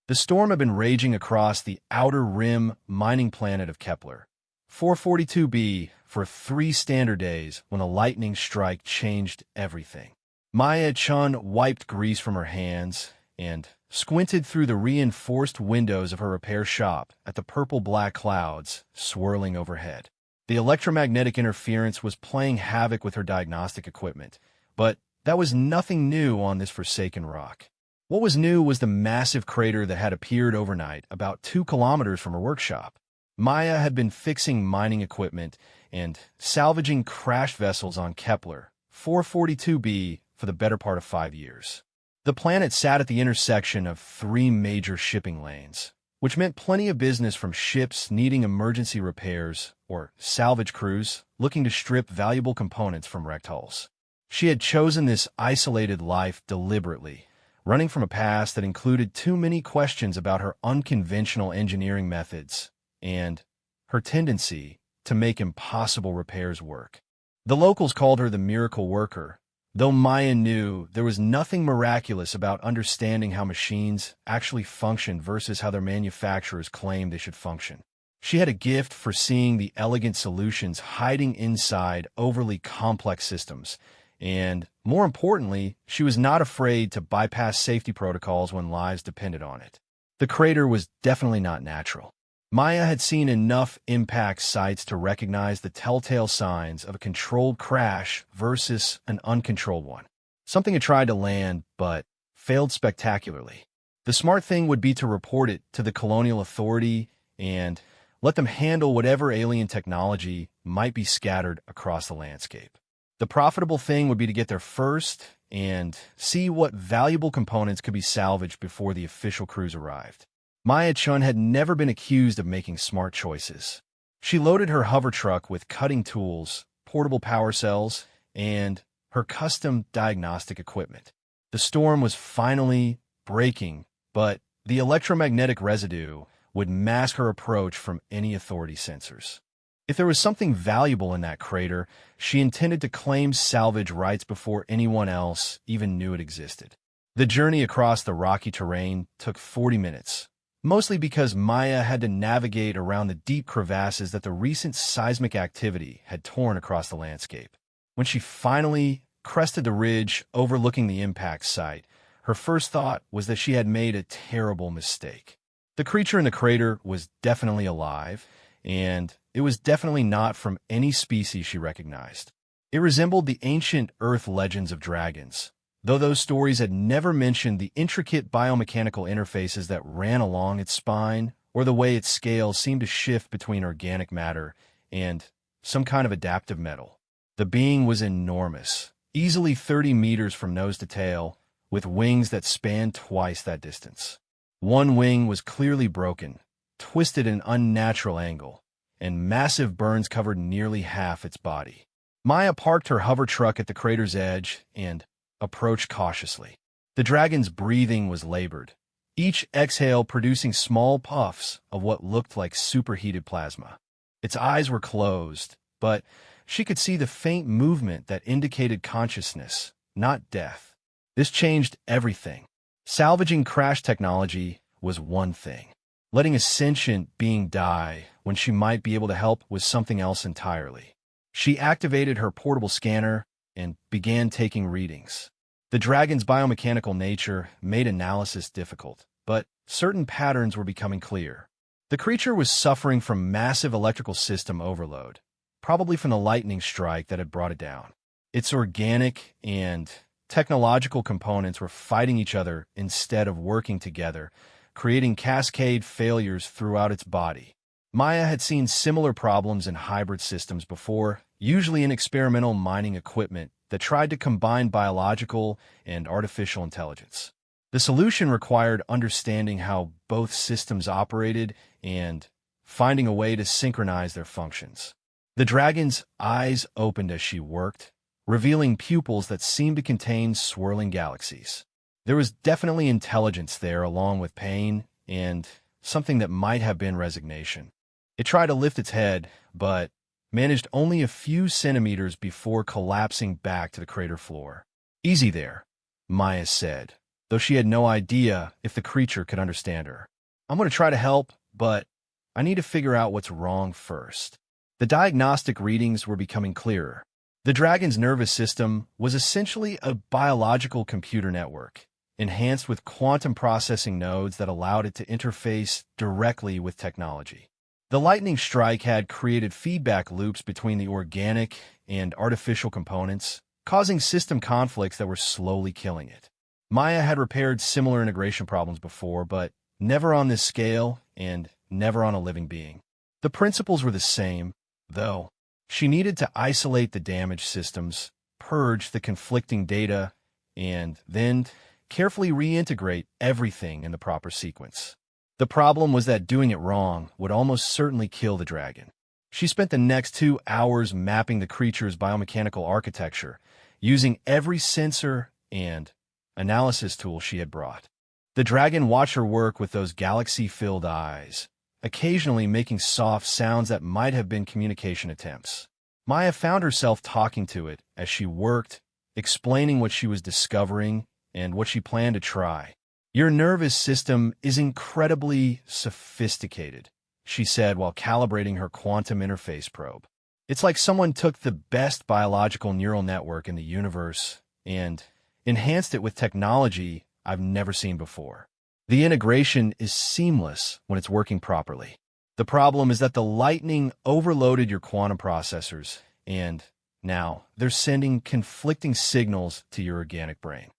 The storm had been raging across the outer rim mining planet of Kepler 442b for 3 standard days when a lightning strike changed everything. Maya-chan wiped grease from her hands and squinted through the reinforced windows of her repair shop at the purple-black clouds swirling overhead. The electromagnetic interference was playing havoc with her diagnostic equipment, but that was nothing new on this forsaken rock. What was new was the massive crater that had appeared overnight about 2 kilometers from her workshop. Maya had been fixing mining equipment and salvaging crashed vessels on Kepler 442b for the better part of 5 years. The planet sat at the intersection of 3 major shipping lanes, which meant plenty of business from ships needing emergency repairs or salvage crews looking to strip valuable components from wrecked hulls. She had chosen this isolated life deliberately, running from a past that included too many questions about her unconventional engineering methods and her tendency to make impossible repairs work. The locals called her the miracle worker, though Maya knew there was nothing miraculous about understanding how machines actually functioned versus how their manufacturers claimed they should function. She had a gift for seeing the elegant solutions hiding inside overly complex systems, and, more importantly, she was not afraid to bypass safety protocols when lives depended on it. The crater was definitely not natural. Maya had seen enough impact sites to recognize the telltale signs of a controlled crash versus an uncontrolled one. Something had tried to land, but failed spectacularly. The smart thing would be to report it to the Colonial Authority and let them handle whatever alien technology might be scattered across the landscape. The profitable thing would be to get there first and see what valuable components could be salvaged before the official crews arrived. Maya-chun had never been accused of making smart choices. She loaded her hover truck with cutting tools, portable power cells, and her custom diagnostic equipment. The storm was finally breaking, but the electromagnetic residue would mask her approach from any authority sensors. If there was something valuable in that crater, she intended to claim salvage rights before anyone else even knew it existed. The journey across the rocky terrain took 40 minutes, mostly because Maya had to navigate around the deep crevasses that the recent seismic activity had torn across the landscape. When she finally crested the ridge overlooking the impact site, her first thought was that she had made a terrible mistake. The creature in the crater was definitely alive, and it was definitely not from any species she recognized. It resembled the ancient Earth legends of dragons, though those stories had never mentioned the intricate biomechanical interfaces that ran along its spine or the way its scales seemed to shift between organic matter and some kind of adaptive metal. The being was enormous, easily 30 meters from nose to tail, with wings that spanned twice that distance. One wing was clearly broken, twisted at an unnatural angle, and massive burns covered nearly half its body. Maya parked her hover truck at the crater's edge and approached cautiously. The dragon's breathing was labored, each exhale producing small puffs of what looked like superheated plasma. Its eyes were closed, but she could see the faint movement that indicated consciousness, not death. This changed everything. Salvaging crash technology was one thing. Letting a sentient being die when she might be able to help was something else entirely. She activated her portable scanner and began taking readings. The dragon's biomechanical nature made analysis difficult, but certain patterns were becoming clear. The creature was suffering from massive electrical system overload, probably from the lightning strike that had brought it down. Its organic and technological components were fighting each other instead of working together, creating cascade failures throughout its body. Maya had seen similar problems in hybrid systems before, usually in experimental mining equipment that tried to combine biological and artificial intelligence. The solution required understanding how both systems operated and finding a way to synchronize their functions. The dragon's eyes opened as she worked, revealing pupils that seemed to contain swirling galaxies. There was definitely intelligence there, along with pain and something that might have been resignation. It tried to lift its head, but managed only a few centimeters before collapsing back to the crater floor. "Easy there," Maya said, though she had no idea if the creature could understand her. I'm going to try to help, but I need to figure out what's wrong first. The diagnostic readings were becoming clearer. The dragon's nervous system was essentially a biological computer network, enhanced with quantum processing nodes that allowed it to interface directly with technology. The lightning strike had created feedback loops between the organic and artificial components, causing system conflicts that were slowly killing it. Maya had repaired similar integration problems before, but never on this scale and never on a living being. The principles were the same, though. She needed to isolate the damaged systems, purge the conflicting data, and then carefully reintegrate everything in the proper sequence. The problem was that doing it wrong would almost certainly kill the dragon. She spent the next 2 hours mapping the creature's biomechanical architecture, using every sensor and analysis tool she had brought. The dragon watched her work with those galaxy-filled eyes, occasionally making soft sounds that might have been communication attempts. Maya found herself talking to it as she worked, explaining what she was discovering and what she planned to try. "Your nervous system is incredibly sophisticated," she said while calibrating her quantum interface probe. "It's like someone took the best biological neural network in the universe and enhanced it with technology I've never seen before. The integration is seamless when it's working properly. The problem is that the lightning overloaded your quantum processors, and now they're sending conflicting signals to your organic brain."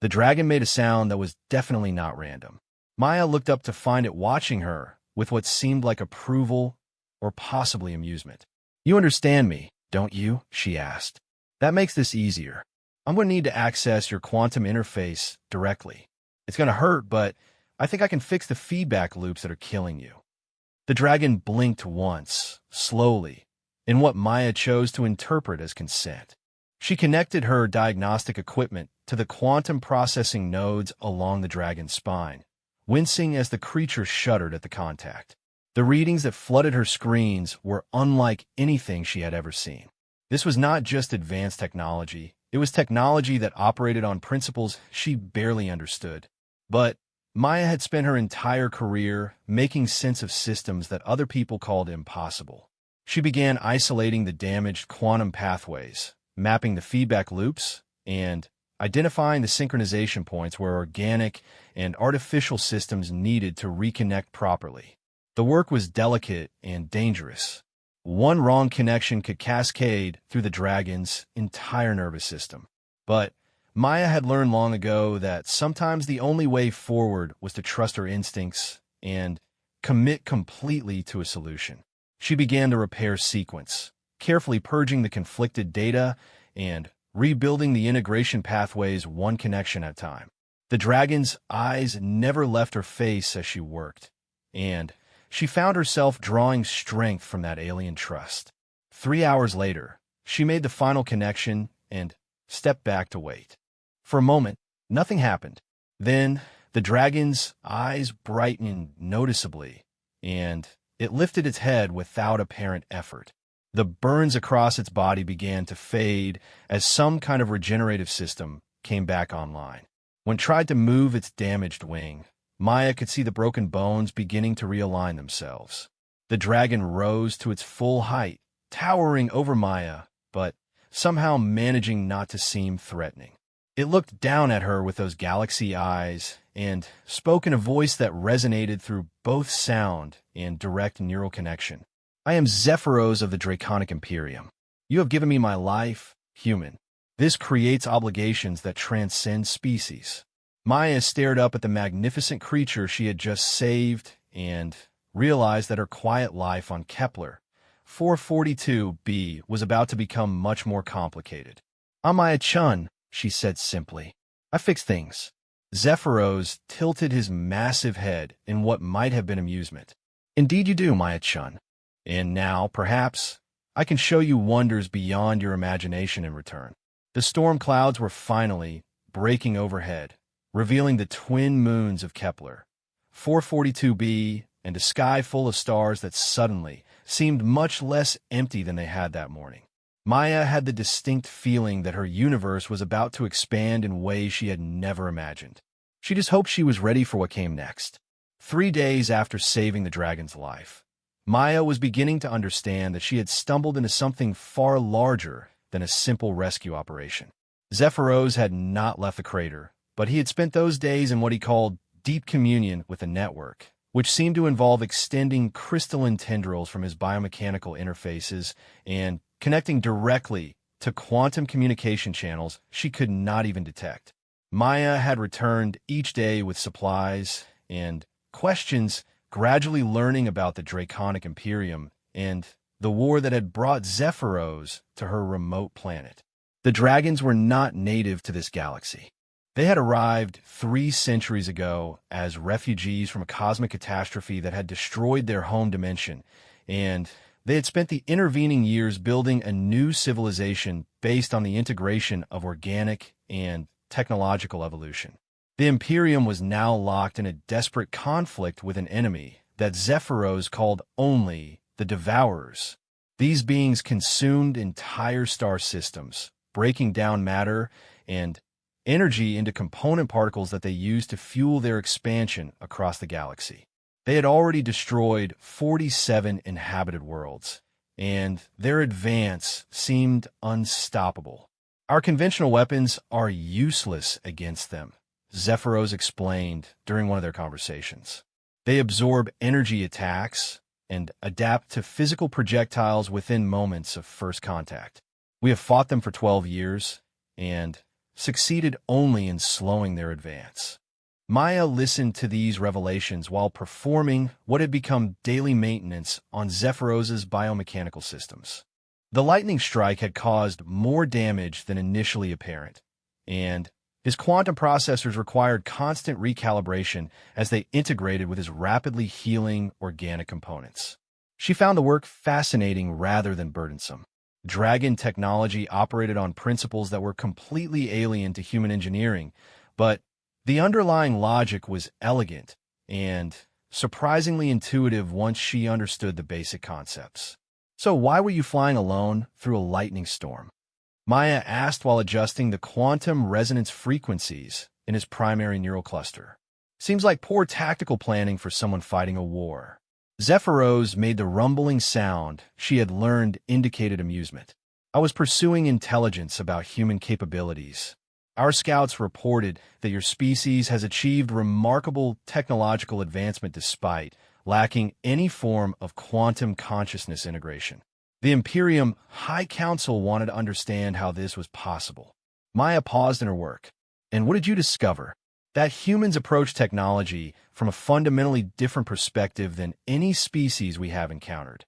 The dragon made a sound that was definitely not random. Maya looked up to find it watching her with what seemed like approval or possibly amusement. "You understand me, don't you?" she asked. "That makes this easier. I'm going to need to access your quantum interface directly. It's going to hurt, but I think I can fix the feedback loops that are killing you." The dragon blinked once, slowly, in what Maya chose to interpret as consent. She connected her diagnostic equipment to the quantum processing nodes along the dragon's spine, wincing as the creature shuddered at the contact. The readings that flooded her screens were unlike anything she had ever seen. This was not just advanced technology, it was technology that operated on principles she barely understood. But Maya had spent her entire career making sense of systems that other people called impossible. She began isolating the damaged quantum pathways, mapping the feedback loops, and identifying the synchronization points where organic and artificial systems needed to reconnect properly. The work was delicate and dangerous. One wrong connection could cascade through the dragon's entire nervous system. But Maya had learned long ago that sometimes the only way forward was to trust her instincts and commit completely to a solution. She began the repair sequence, carefully purging the conflicted data and rebuilding the integration pathways one connection at a time. The dragon's eyes never left her face as she worked, and she found herself drawing strength from that alien trust. 3 hours later, she made the final connection and stepped back to wait. For a moment, nothing happened. Then, the dragon's eyes brightened noticeably, and it lifted its head without apparent effort. The burns across its body began to fade as some kind of regenerative system came back online. When it tried to move its damaged wing, Maya could see the broken bones beginning to realign themselves. The dragon rose to its full height, towering over Maya, but somehow managing not to seem threatening. It looked down at her with those galaxy eyes and spoke in a voice that resonated through both sound and direct neural connection. "I am Zephyros of the Draconic Imperium. You have given me my life, human. This creates obligations that transcend species." Maya stared up at the magnificent creature she had just saved and realized that her quiet life on Kepler 442b was about to become much more complicated. "I'm Maya-chun," she said simply. "I fix things." Zephyros tilted his massive head in what might have been amusement. "Indeed you do, Maya-chun. And now, perhaps, I can show you wonders beyond your imagination in return." The storm clouds were finally breaking overhead, revealing the twin moons of Kepler, 442b, and a sky full of stars that suddenly seemed much less empty than they had that morning. Maya had the distinct feeling that her universe was about to expand in ways she had never imagined. She just hoped she was ready for what came next. 3 days after saving the dragon's life, Maya was beginning to understand that she had stumbled into something far larger than a simple rescue operation. Zephyros had not left the crater, but he had spent those days in what he called deep communion with the network, which seemed to involve extending crystalline tendrils from his biomechanical interfaces and connecting directly to quantum communication channels she could not even detect. Maya had returned each day with supplies and questions, gradually learning about the Draconic Imperium and the war that had brought Zephyros to her remote planet. The dragons were not native to this galaxy. They had arrived 3 centuries ago as refugees from a cosmic catastrophe that had destroyed their home dimension, and they had spent the intervening years building a new civilization based on the integration of organic and technological evolution. The Imperium was now locked in a desperate conflict with an enemy that Zephyros called only the Devourers. These beings consumed entire star systems, breaking down matter and energy into component particles that they used to fuel their expansion across the galaxy. They had already destroyed 47 inhabited worlds, and their advance seemed unstoppable. Our conventional weapons are useless against them, Zephyros explained during one of their conversations. They absorb energy attacks and adapt to physical projectiles within moments of first contact. We have fought them for 12 years and succeeded only in slowing their advance. Maya listened to these revelations while performing what had become daily maintenance on Zephyros's biomechanical systems. The lightning strike had caused more damage than initially apparent, and his quantum processors required constant recalibration as they integrated with his rapidly healing organic components. She found the work fascinating rather than burdensome. Dragon technology operated on principles that were completely alien to human engineering, but the underlying logic was elegant and surprisingly intuitive once she understood the basic concepts. So why were you flying alone through a lightning storm? Maya asked while adjusting the quantum resonance frequencies in his primary neural cluster. Seems like poor tactical planning for someone fighting a war. Zephyros made the rumbling sound she had learned indicated amusement. I was pursuing intelligence about human capabilities. Our scouts reported that your species has achieved remarkable technological advancement despite lacking any form of quantum consciousness integration. The Imperium High Council wanted to understand how this was possible. Maya paused in her work. And what did you discover? That humans approach technology from a fundamentally different perspective than any species we have encountered.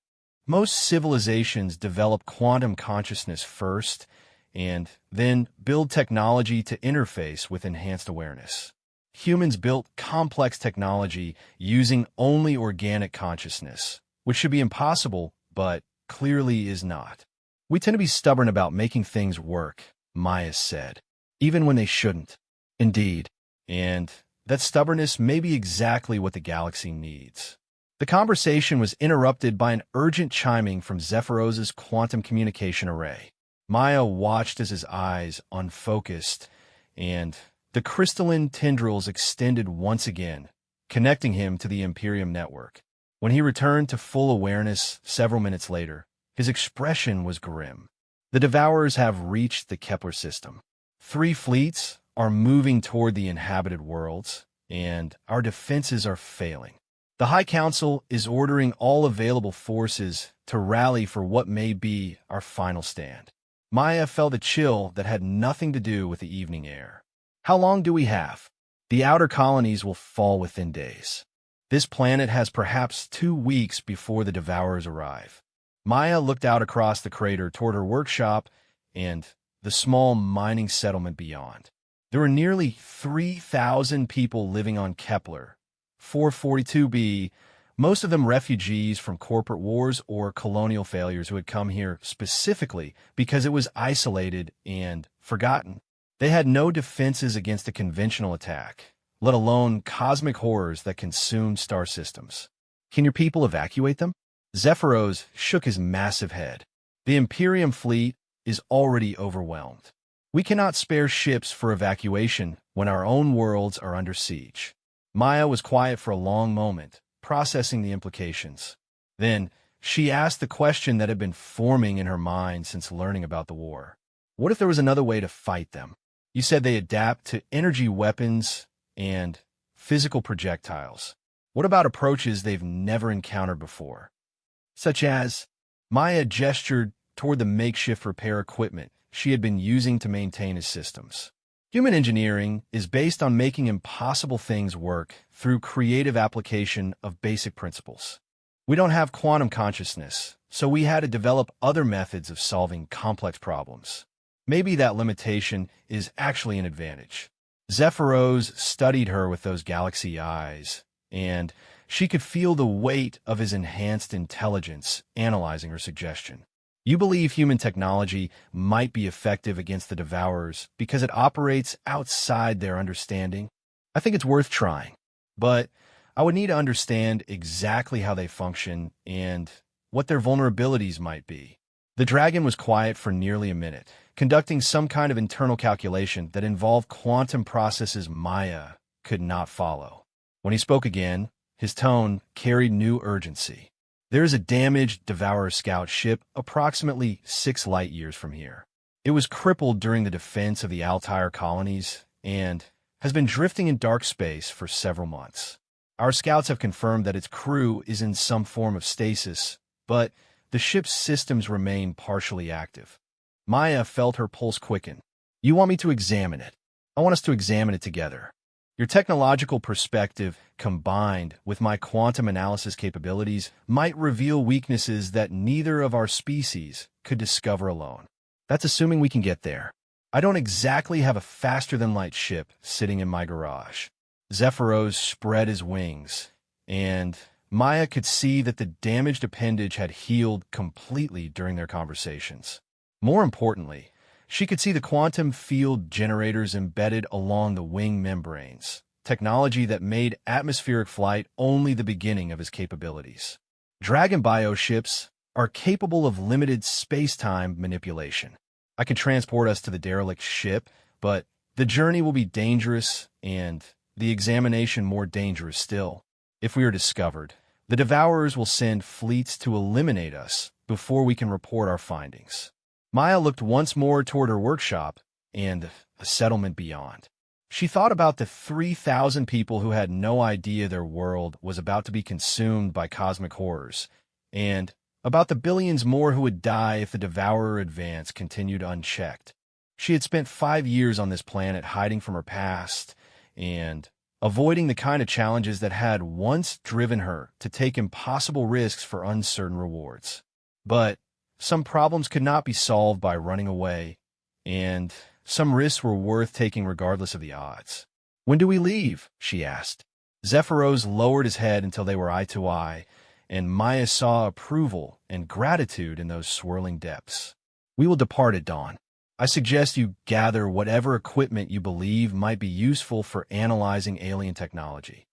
Most civilizations develop quantum consciousness first, and then build technology to interface with enhanced awareness. Humans built complex technology using only organic consciousness, which should be impossible, but clearly is not. We tend to be stubborn about making things work, Maya said, even when they shouldn't. Indeed, and that stubbornness may be exactly what the galaxy needs. The conversation was interrupted by an urgent chiming from Zephyros's quantum communication array. Maya watched as his eyes unfocused, and the crystalline tendrils extended once again, connecting him to the Imperium network. When he returned to full awareness several minutes later, his expression was grim. The Devourers have reached the Kepler system. 3 fleets are moving toward the inhabited worlds, and our defenses are failing. The High Council is ordering all available forces to rally for what may be our final stand. Maya felt a chill that had nothing to do with the evening air. How long do we have? The outer colonies will fall within days. This planet has perhaps 2 weeks before the Devourers arrive. Maya looked out across the crater toward her workshop and the small mining settlement beyond. There were nearly 3,000 people living on Kepler 442b, most of them refugees from corporate wars or colonial failures who had come here specifically because it was isolated and forgotten. They had no defenses against a conventional attack, let alone cosmic horrors that consumed star systems. Can your people evacuate them? Zephyros shook his massive head. The Imperium fleet is already overwhelmed. We cannot spare ships for evacuation when our own worlds are under siege. Maya was quiet for a long moment, processing the implications. Then, she asked the question that had been forming in her mind since learning about the war. What if there was another way to fight them? You said they adapt to energy weapons and physical projectiles. What about approaches they've never encountered before? Such as, Maya gestured toward the makeshift repair equipment she had been using to maintain his systems. Human engineering is based on making impossible things work through creative application of basic principles. We don't have quantum consciousness, so we had to develop other methods of solving complex problems. Maybe that limitation is actually an advantage. Zephyros studied her with those galaxy eyes, and she could feel the weight of his enhanced intelligence analyzing her suggestion. You believe human technology might be effective against the Devourers because it operates outside their understanding? I think it's worth trying, but I would need to understand exactly how they function and what their vulnerabilities might be. The dragon was quiet for nearly a minute, conducting some kind of internal calculation that involved quantum processes Maya could not follow. When he spoke again, his tone carried new urgency. There is a damaged Devourer scout ship approximately 6 light-years from here. It was crippled during the defense of the Altair colonies and has been drifting in dark space for several months. Our scouts have confirmed that its crew is in some form of stasis, but the ship's systems remain partially active. Maya felt her pulse quicken. You want me to examine it? I want us to examine it together. Your technological perspective, combined with my quantum analysis capabilities, might reveal weaknesses that neither of our species could discover alone. That's assuming we can get there. I don't exactly have a faster-than-light ship sitting in my garage. Zephyros spread his wings, and Maya could see that the damaged appendage had healed completely during their conversations. More importantly, she could see the quantum field generators embedded along the wing membranes, technology that made atmospheric flight only the beginning of his capabilities. Dragon bioships are capable of limited space-time manipulation. I can transport us to the derelict ship, but the journey will be dangerous and the examination more dangerous still. If we are discovered, the Devourers will send fleets to eliminate us before we can report our findings. Maya looked once more toward her workshop and the settlement beyond. She thought about the 3,000 people who had no idea their world was about to be consumed by cosmic horrors, and about the billions more who would die if the Devourer advance continued unchecked. She had spent 5 years on this planet hiding from her past and avoiding the kind of challenges that had once driven her to take impossible risks for uncertain rewards. But some problems could not be solved by running away, and some risks were worth taking regardless of the odds. "When do we leave?" she asked. Zephyros lowered his head until they were eye to eye, and Maya saw approval and gratitude in those swirling depths. "We will depart at dawn. I suggest you gather whatever equipment you believe might be useful for analyzing alien technology."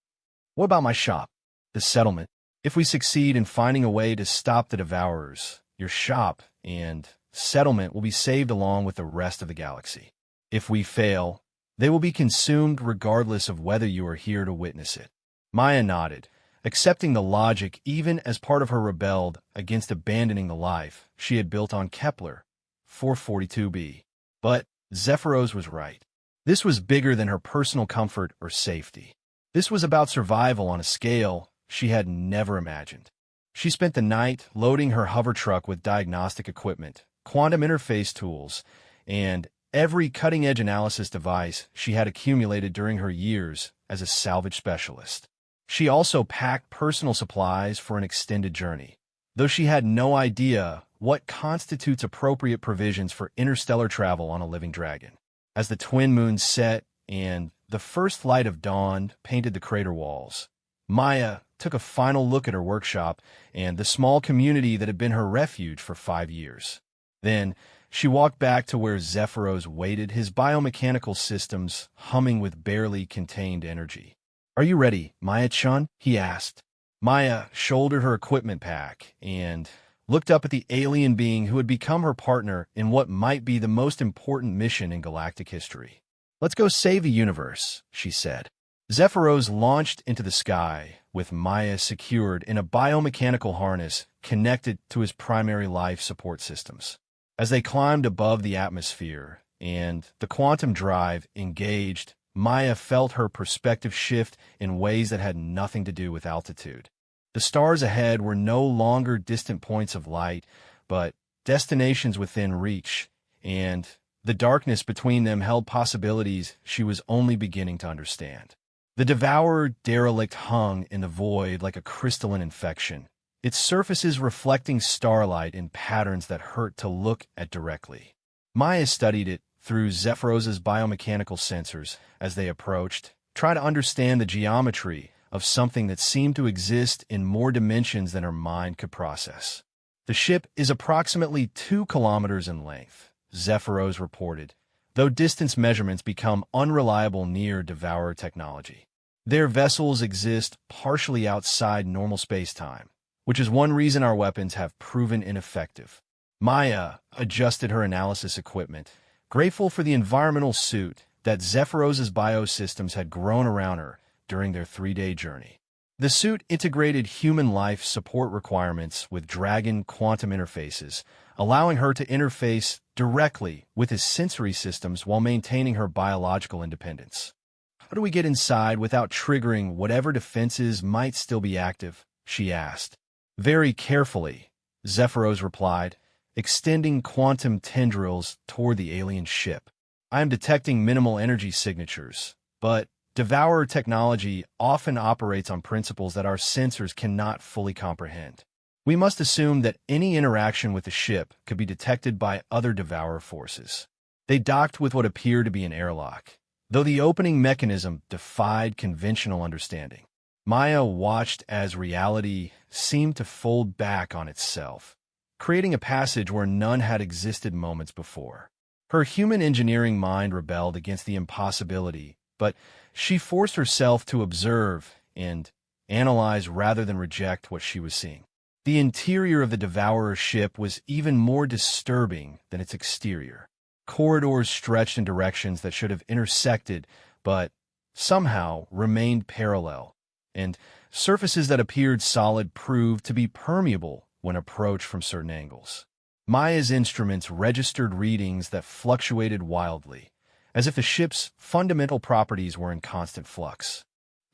"What about my shop?" "The settlement. If we succeed in finding a way to stop the Devourers, your shop and settlement will be saved along with the rest of the galaxy. If we fail, they will be consumed regardless of whether you are here to witness it." Maya nodded, accepting the logic even as part of her rebelled against abandoning the life she had built on Kepler 442b. But Zephyros was right. This was bigger than her personal comfort or safety. This was about survival on a scale she had never imagined. She spent the night loading her hover truck with diagnostic equipment, quantum interface tools, and every cutting-edge analysis device she had accumulated during her years as a salvage specialist. She also packed personal supplies for an extended journey, though she had no idea what constitutes appropriate provisions for interstellar travel on a living dragon. As the twin moons set and the first light of dawn painted the crater walls, Maya took a final look at her workshop and the small community that had been her refuge for 5 years. Then she walked back to where Zephyros waited, his biomechanical systems humming with barely contained energy. "Are you ready, Maya-chan?" he asked. Maya shouldered her equipment pack and looked up at the alien being who had become her partner in what might be the most important mission in galactic history. Let's go save the universe, she said. Zephyros launched into the sky, with Maya secured in a biomechanical harness connected to his primary life support systems. As they climbed above the atmosphere and the quantum drive engaged, Maya felt her perspective shift in ways that had nothing to do with altitude. The stars ahead were no longer distant points of light, but destinations within reach, and the darkness between them held possibilities she was only beginning to understand. The devoured derelict hung in the void like a crystalline infection, its surfaces reflecting starlight in patterns that hurt to look at directly. Maya studied it through Zephyros's biomechanical sensors as they approached, trying to understand the geometry of something that seemed to exist in more dimensions than her mind could process. The ship is approximately 2 kilometers in length, Zephyros reported, though distance measurements become unreliable near Devourer technology. Their vessels exist partially outside normal space-time, which is one reason our weapons have proven ineffective. Maya adjusted her analysis equipment, grateful for the environmental suit that Zephyros's biosystems had grown around her during their 3-day journey. The suit integrated human life support requirements with Dragon quantum interfaces, allowing her to interface directly with his sensory systems while maintaining her biological independence. How do we get inside without triggering whatever defenses might still be active? She asked. Very carefully, Zephyros replied, extending quantum tendrils toward the alien ship. I am detecting minimal energy signatures, but Devourer technology often operates on principles that our sensors cannot fully comprehend. We must assume that any interaction with the ship could be detected by other Devourer forces. They docked with what appeared to be an airlock, though the opening mechanism defied conventional understanding. Maya watched as reality seemed to fold back on itself, creating a passage where none had existed moments before. Her human engineering mind rebelled against the impossibility, but she forced herself to observe and analyze rather than reject what she was seeing. The interior of the Devourer ship was even more disturbing than its exterior. Corridors stretched in directions that should have intersected, but somehow remained parallel, and surfaces that appeared solid proved to be permeable when approached from certain angles. Maya's instruments registered readings that fluctuated wildly, as if the ship's fundamental properties were in constant flux.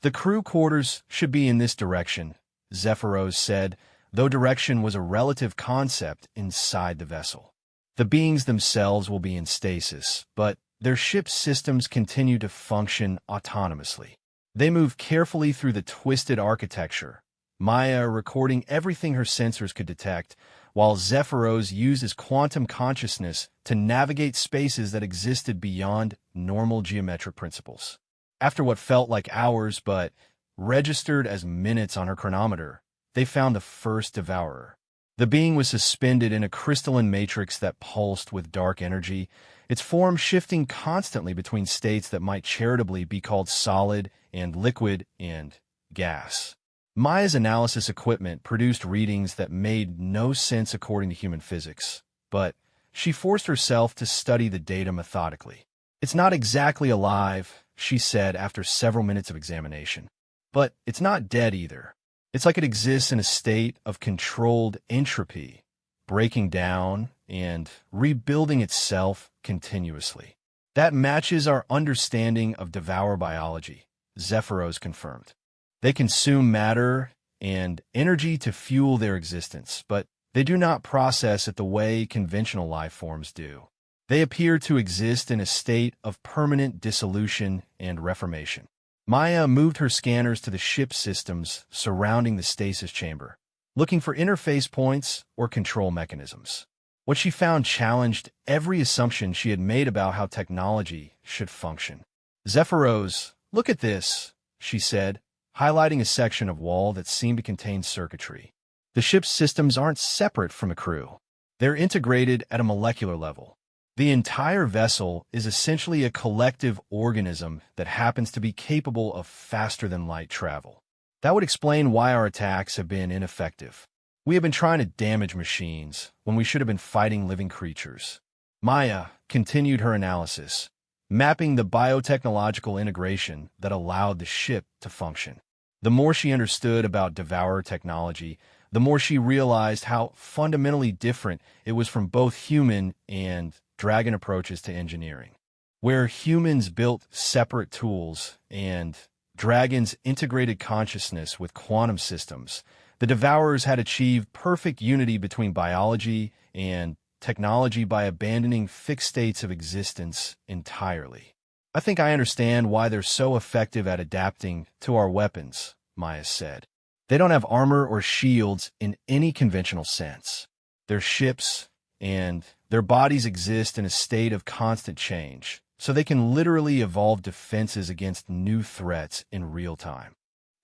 The crew quarters should be in this direction, Zephyros said, though direction was a relative concept inside the vessel. The beings themselves will be in stasis, but their ship's systems continue to function autonomously. They move carefully through the twisted architecture, Maya recording everything her sensors could detect, while Zephyros used his quantum consciousness to navigate spaces that existed beyond normal geometric principles. After what felt like hours but registered as minutes on her chronometer, they found the first Devourer. The being was suspended in a crystalline matrix that pulsed with dark energy, its form shifting constantly between states that might charitably be called solid and liquid and gas. Maya's analysis equipment produced readings that made no sense according to human physics, but she forced herself to study the data methodically. It's not exactly alive, she said after several minutes of examination, but it's not dead either. It's like it exists in a state of controlled entropy, breaking down and rebuilding itself continuously. That matches our understanding of Devourer biology, Zephyros confirmed. They consume matter and energy to fuel their existence, but they do not process it the way conventional life forms do. They appear to exist in a state of permanent dissolution and reformation. Maya moved her scanners to the ship's systems surrounding the stasis chamber, looking for interface points or control mechanisms. What she found challenged every assumption she had made about how technology should function. Zephyros, look at this, she said, highlighting a section of wall that seemed to contain circuitry. The ship's systems aren't separate from the crew. They're integrated at a molecular level. The entire vessel is essentially a collective organism that happens to be capable of faster-than-light travel. That would explain why our attacks have been ineffective. We have been trying to damage machines when we should have been fighting living creatures. Maya continued her analysis, mapping the biotechnological integration that allowed the ship to function. The more she understood about Devourer technology, the more she realized how fundamentally different it was from both human and dragon approaches to engineering. Where humans built separate tools and dragons integrated consciousness with quantum systems, the Devourers had achieved perfect unity between biology and technology by abandoning fixed states of existence entirely. I think I understand why they're so effective at adapting to our weapons, Maya said. They don't have armor or shields in any conventional sense. Their ships and their bodies exist in a state of constant change, so they can literally evolve defenses against new threats in real time.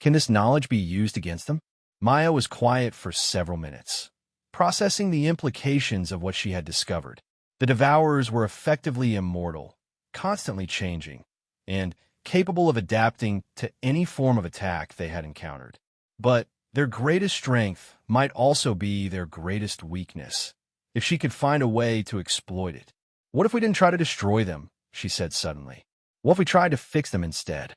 Can this knowledge be used against them? Maya was quiet for several minutes, processing the implications of what she had discovered. The Devourers were effectively immortal, constantly changing, and capable of adapting to any form of attack they had encountered. But their greatest strength might also be their greatest weakness, if she could find a way to exploit it. What if we didn't try to destroy them? She said suddenly. What if we tried to fix them instead?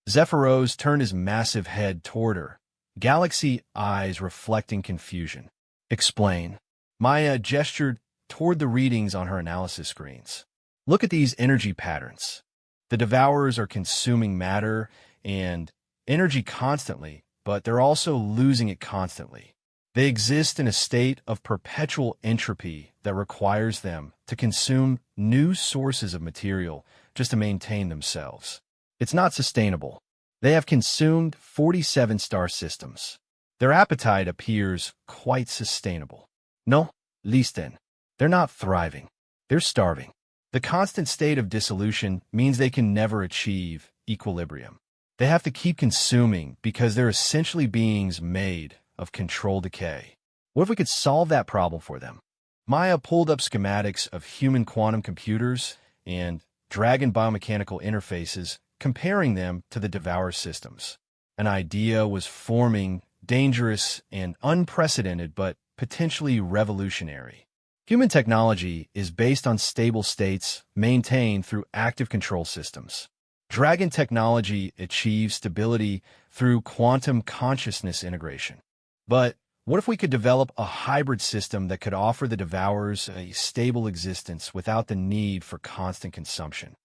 Zephyros turned his massive head toward her, galaxy eyes reflecting confusion. Explain. Maya gestured toward the readings on her analysis screens. Look at these energy patterns. The Devourers are consuming matter and energy constantly, but they're also losing it constantly. They exist in a state of perpetual entropy that requires them to consume new sources of material just to maintain themselves. It's not sustainable. They have consumed 47 star systems. Their appetite appears quite sustainable. No, listen. They're not thriving. They're starving. The constant state of dissolution means they can never achieve equilibrium. They have to keep consuming because they're essentially beings made of controlled decay. What if we could solve that problem for them? Maya pulled up schematics of human quantum computers and dragon biomechanical interfaces, comparing them to the Devourer systems. An idea was forming, dangerous and unprecedented, but potentially revolutionary. Human technology is based on stable states maintained through active control systems. Dragon technology achieves stability through quantum consciousness integration. But what if we could develop a hybrid system that could offer the Devourers a stable existence without the need for constant consumption?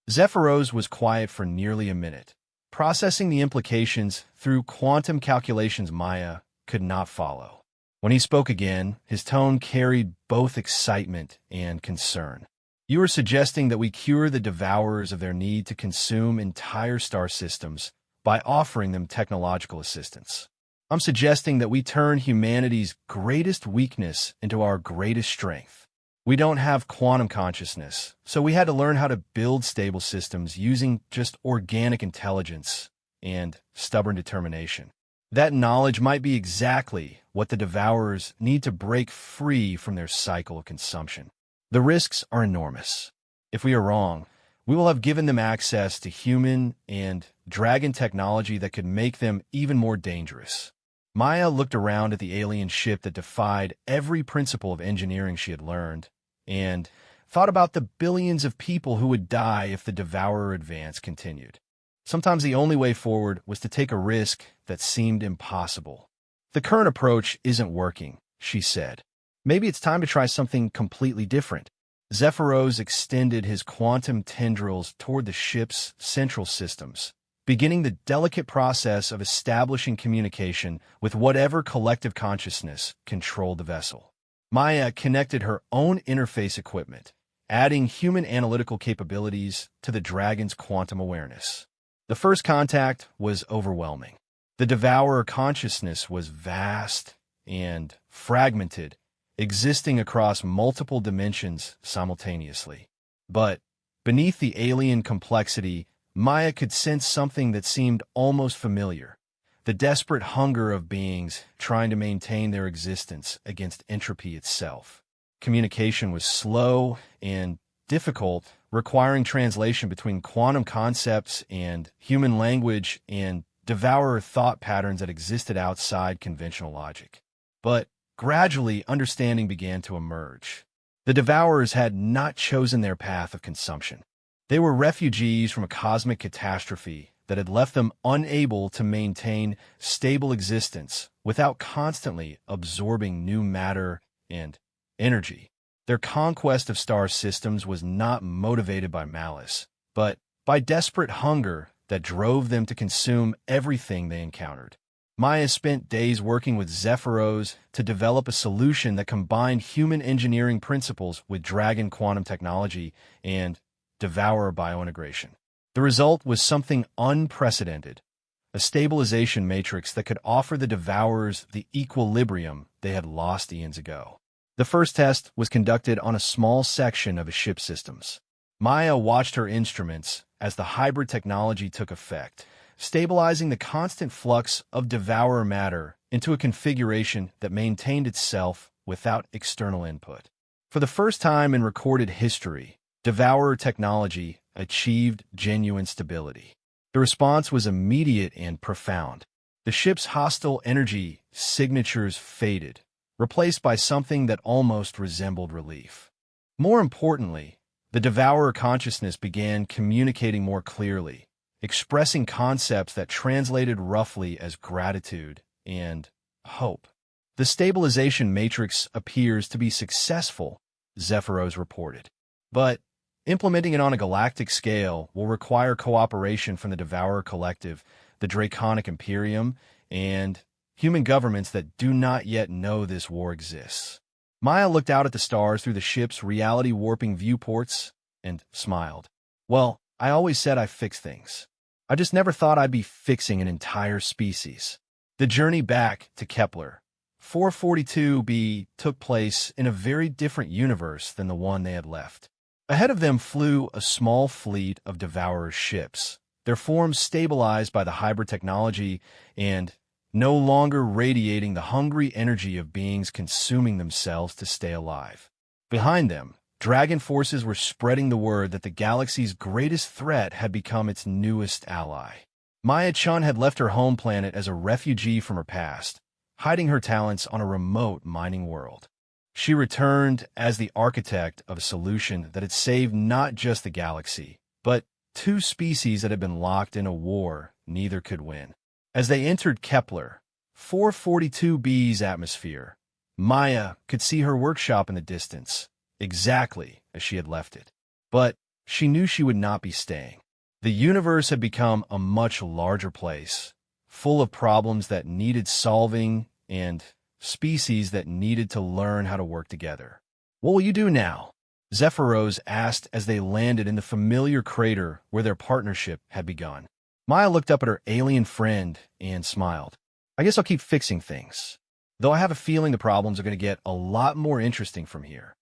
Zephyros was quiet for nearly a minute, processing the implications through quantum calculations Maya could not follow. When he spoke again, his tone carried both excitement and concern. You are suggesting that we cure the Devourers of their need to consume entire star systems by offering them technological assistance. I'm suggesting that we turn humanity's greatest weakness into our greatest strength. We don't have quantum consciousness, so we had to learn how to build stable systems using just organic intelligence and stubborn determination. That knowledge might be exactly what the Devourers need to break free from their cycle of consumption. The risks are enormous. If we are wrong, we will have given them access to human and dragon technology that could make them even more dangerous. Maya looked around at the alien ship that defied every principle of engineering she had learned, and thought about the billions of people who would die if the Devourer advance continued. Sometimes the only way forward was to take a risk that seemed impossible. The current approach isn't working, she said. Maybe it's time to try something completely different. Zephyros extended his quantum tendrils toward the ship's central systems, beginning the delicate process of establishing communication with whatever collective consciousness controlled the vessel. Maya connected her own interface equipment, adding human analytical capabilities to the dragon's quantum awareness. The first contact was overwhelming. The Devourer consciousness was vast and fragmented, existing across multiple dimensions simultaneously. But beneath the alien complexity, Maya could sense something that seemed almost familiar, the desperate hunger of beings trying to maintain their existence against entropy itself. Communication was slow and difficult, requiring translation between quantum concepts and human language and Devourer thought patterns that existed outside conventional logic. But gradually, understanding began to emerge. The Devourers had not chosen their path of consumption. They were refugees from a cosmic catastrophe that had left them unable to maintain stable existence without constantly absorbing new matter and energy. Their conquest of star systems was not motivated by malice, but by desperate hunger that drove them to consume everything they encountered. Maya spent days working with Zephyros to develop a solution that combined human engineering principles with dragon quantum technology and devourer biointegration. The result was something unprecedented, a stabilization matrix that could offer the devourers the equilibrium they had lost eons ago. The first test was conducted on a small section of his ship systems. Maya watched her instruments as the hybrid technology took effect, stabilizing the constant flux of devourer matter into a configuration that maintained itself without external input. For the first time in recorded history, devourer technology achieved genuine stability. The response was immediate and profound. The ship's hostile energy signatures faded, replaced by something that almost resembled relief. More importantly, the devourer consciousness began communicating more clearly, expressing concepts that translated roughly as gratitude and hope. The stabilization matrix appears to be successful, Zephyros reported. But implementing it on a galactic scale will require cooperation from the Devourer Collective, the Draconic Imperium, and human governments that do not yet know this war exists. Maya looked out at the stars through the ship's reality-warping viewports and smiled. Well, I always said I fix things. I just never thought I'd be fixing an entire species. The journey back to Kepler 442b took place in a very different universe than the one they had left. Ahead of them flew a small fleet of Devourer's ships, their forms stabilized by the hybrid technology and no longer radiating the hungry energy of beings consuming themselves to stay alive. Behind them, Dragon forces were spreading the word that the galaxy's greatest threat had become its newest ally. Maya Chun had left her home planet as a refugee from her past, hiding her talents on a remote mining world. She returned as the architect of a solution that had saved not just the galaxy, but two species that had been locked in a war neither could win. As they entered Kepler 442b's atmosphere, Maya could see her workshop in the distance, exactly as she had left it. But she knew she would not be staying. The universe had become a much larger place, full of problems that needed solving and species that needed to learn how to work together. "What will you do now?" Zephyros asked as they landed in the familiar crater where their partnership had begun. Maya looked up at her alien friend and smiled. "I guess I'll keep fixing things, though I have a feeling the problems are going to get a lot more interesting from here."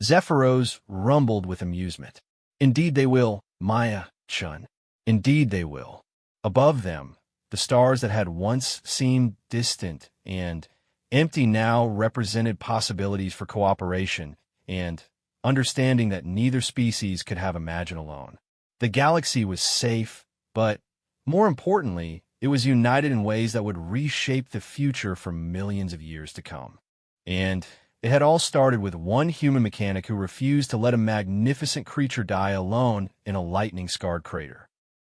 Zephyros rumbled with amusement. "Indeed they will, Maya Chun. Indeed they will." Above them, the stars that had once seemed distant and empty now represented possibilities for cooperation and understanding that neither species could have imagined alone. The galaxy was safe, but more importantly, it was united in ways that would reshape the future for millions of years to come. And it had all started with one human mechanic who refused to let a magnificent creature die alone in a lightning-scarred crater.